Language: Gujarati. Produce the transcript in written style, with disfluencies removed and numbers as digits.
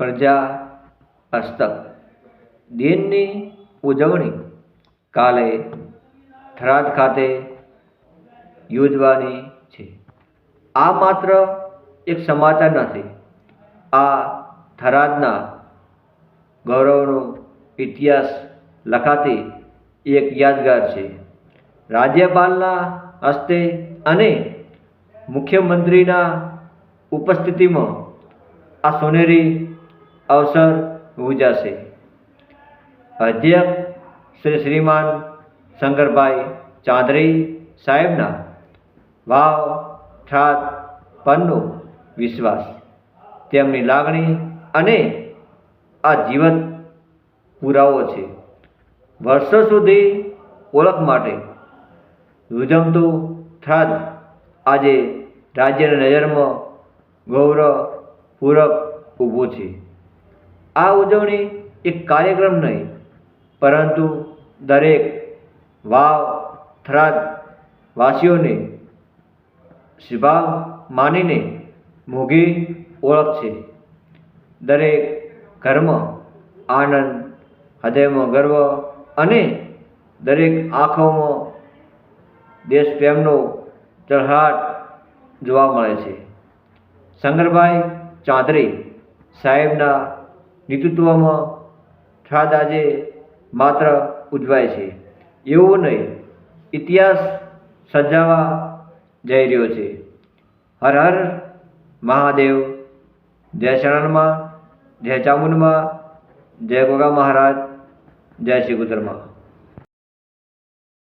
પ્રજા હસ્તક દિનની ઉજવણી કાલે થરાદ ખાતે યોજવાની છે. આ માત્ર એક સમાચાર નથી, આ થરાદના ગૌરવનો ઇતિહાસ લખાતી એક યાદગાર છે. રાજ્યપાલના હસ્તે અને મુખ્યમંત્રીના ઉપસ્થિતિમાં આ સોનેરી અવસર યોજાશે. અધ્યક્ષ શ્રીમાન શંકરભાઈ ચાંદરી સાહેબના વાવ થરાદ પરનો વિશ્વાસ, તેમની લાગણી અને આ જીવંત પુરાવો છે. વર્ષો સુધી ઓળખ માટે રૂજમતું થરાદ આજે રાજ્યની નજરમાં ગૌરવપૂર્વક ઊભું છે. આ ઉજવણી એક કાર્યક્રમ નહીં, પરંતુ દરેક વાવ થરાદ વાસીઓને સ્વભાવ માનીને મોઘી ઓળખ છે. દરેક ઘરમાં આનંદ, હૃદયમાં ગર્વ અને દરેક આંખોમાં દેશપ્રેમનો ઝળહળાટ જોવા મળે છે. શંકરભાઈ ચાંદરી સાહેબના નેતૃત્વમાં થરાદ આજે માત્ર ઉજવાય છે એવું નહીં, ઇતિહાસ સર્જાવા જઈ રહ્યો છે. હર હર મહાદેવ. જય શરણમાં, જય ચામુંડમાં, જય ગોગા મહારાજ, જય શ્રી ગુતરમાં.